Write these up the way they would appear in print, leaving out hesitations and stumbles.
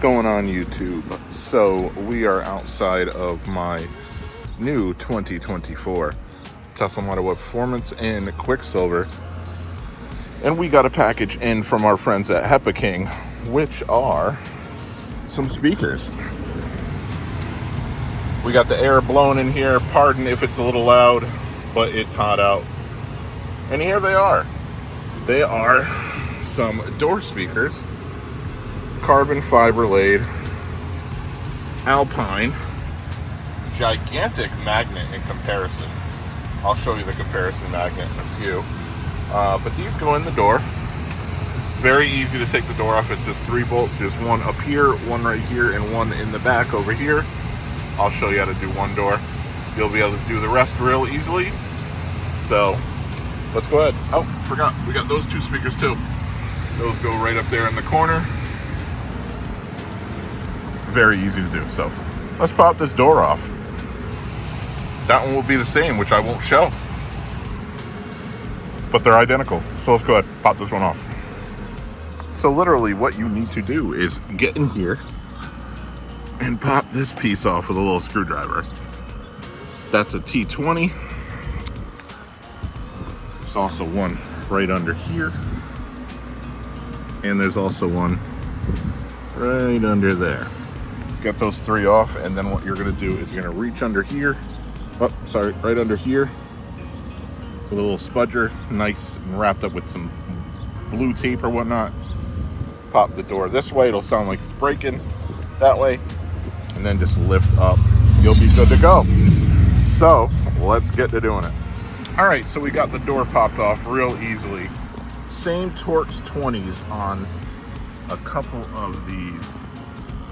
going on YouTube? So we are outside of my new 2024 Tesla Model Y Performance in Quicksilver, and we got a package in from our friends at Hepa King, which are some speakers. We got the air blown in here. Pardon if it's a little loud, but it's hot out. And here they are. They are some door speakers, carbon fiber laid, Alpine, gigantic magnet in comparison. I'll show you the comparison magnet in a few. But these go in the door. Very easy to take the door off. It's just 3 bolts. There's one up here, one right here, and one in the back over here. I'll show you how to do one door. You'll be able to do the rest real easily. So let's go ahead. Oh, forgot. We got those 2 speakers too. Those go right up there in the corner. Very easy to do. So let's pop this door off. That one will be the same, which I won't show. But they're identical. So let's go ahead, pop this one off. So literally what you need to do is get in here and pop this piece off with a little screwdriver. That's a T20. There's also one right under here. And there's also one right under there. Get those 3 off, and then what you're gonna do is you're gonna reach under here. Oh, sorry, right under here. With a little spudger, nice and wrapped up with some blue tape or whatnot. Pop the door this way, it'll sound like it's breaking that way. And then just lift up. You'll be good to go. So let's get to doing it. All right, so we got the door popped off real easily. Same Torx 20s on a couple of these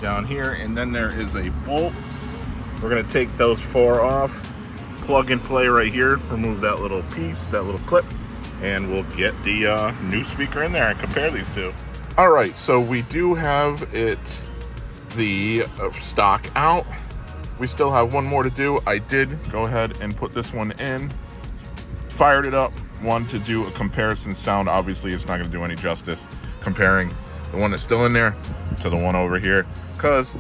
down here, and then there is a bolt. We're gonna take those 4 off, plug and play right here, remove that little piece, that little clip, and we'll get the new speaker in there and compare these two. All right, so we do have the stock out. We still have one more to do. I did go ahead and put this one in, fired it up, wanted to do a comparison sound. Obviously it's not gonna do any justice comparing the one that's still in there to the one over here, because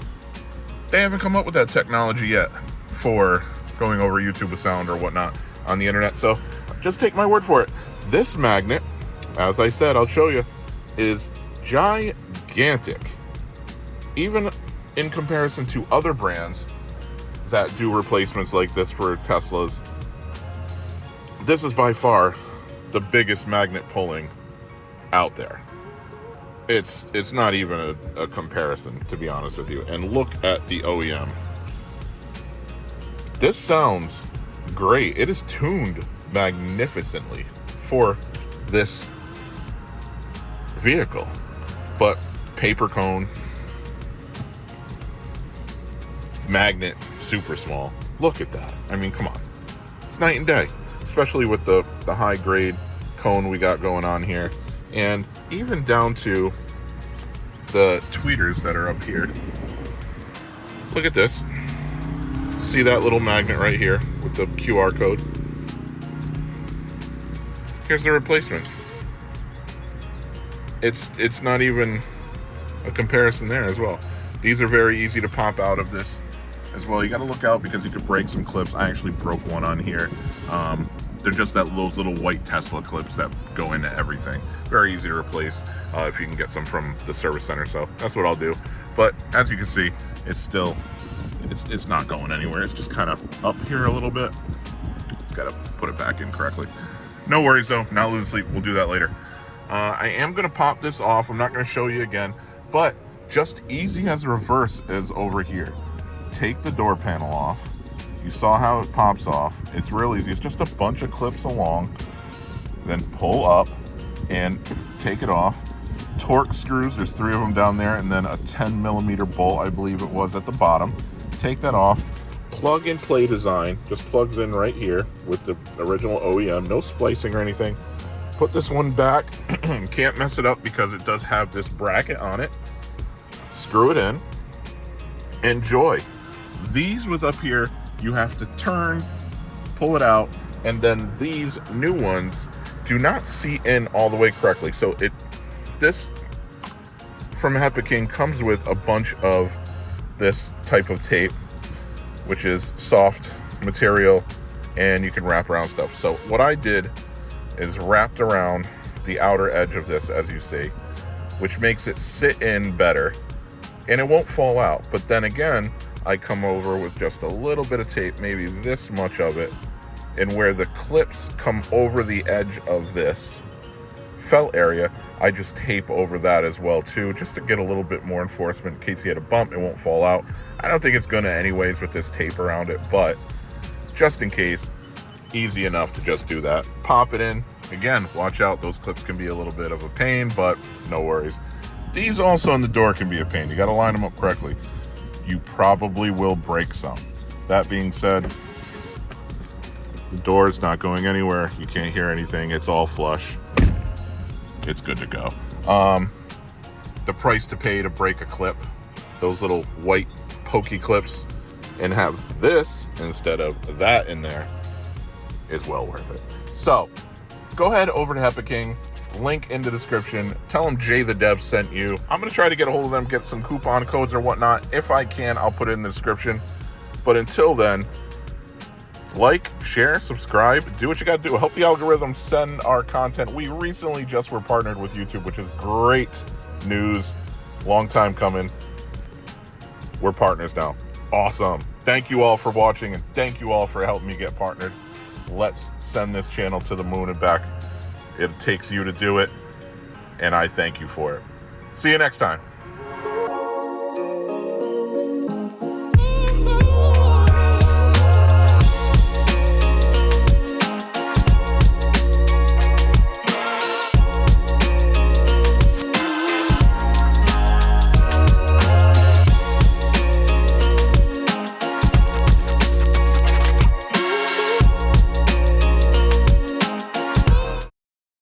they haven't come up with that technology yet for going over YouTube with sound or whatnot on the internet. So just take my word for it. This magnet, as I said, I'll show you, is gigantic. Even in comparison to other brands that do replacements like this for Teslas, this is by far the biggest magnet pulling out there. It's not even a comparison, to be honest with you. And look at the OEM. This sounds great. It is tuned magnificently for this vehicle. But paper cone, magnet, super small. Look at that. I mean, come on. It's night and day, especially with the high grade cone we got going on here. And even down to the tweeters that are up here. Look at this. See that little magnet right here with the QR code? Here's the replacement. It's not even a comparison there as well. These are very easy to pop out of this as well. You got to look out because you could break some clips. I actually broke one on here. They're just those little white Tesla clips that go into everything. Very easy to replace if you can get some from the service center. So that's what I'll do. But as you can see, it's still, it's not going anywhere. It's just kind of up here a little bit. Just got to put it back in correctly. No worries though, not losing sleep. We'll do that later. I am going to pop this off. I'm not going to show you again, but just easy as reverse is over here. Take the door panel off. You saw how it pops off. It's real easy. It's just a bunch of clips along. Then pull up and take it off. Torque screws, there's 3 of them down there, and then a 10mm bolt, I believe it was, at the bottom. Take that off. Plug and play design. Just plugs in right here with the original OEM. No splicing or anything. Put this one back. Can't mess it up because it does have this bracket on it. Screw it in. Enjoy. These with up here, you have to turn, pull it out, and then these new ones do not seat in all the way correctly. So this from Hepa King comes with a bunch of this type of tape, which is soft material, and you can wrap around stuff. So what I did is wrapped around the outer edge of this, as you see, which makes it sit in better, and it won't fall out. But then again, I come over with just a little bit of tape, maybe this much of it, and where the clips come over the edge of this felt area, I just tape over that as well too, just to get a little bit more enforcement in case you hit a bump, it won't fall out. I don't think it's gonna anyways with this tape around it, but just in case, easy enough to just do that. Pop it in. Again, watch out, those clips can be a little bit of a pain, but no worries. These also on the door can be a pain. You gotta line them up correctly. You probably will break some. That being said, the door is not going anywhere. You can't hear anything. It's all flush. It's good to go. The price to pay to break a clip, those little white pokey clips, and have this instead of that in there is well worth it. So go ahead over to Hepa King, link in the description. Tell them Jae The Dev sent you. I'm gonna try to get a hold of them, get some coupon codes or whatnot. If I can, I'll put it in the description. But until then, like, share, subscribe, do what you gotta do. Help the algorithm send our content. We recently just were partnered with YouTube, which is great news. Long time coming. We're partners now. Awesome. Thank you all for watching, and thank you all for helping me get partnered. Let's send this channel to the moon and back. It takes you to do it, and I thank you for it. See you next time.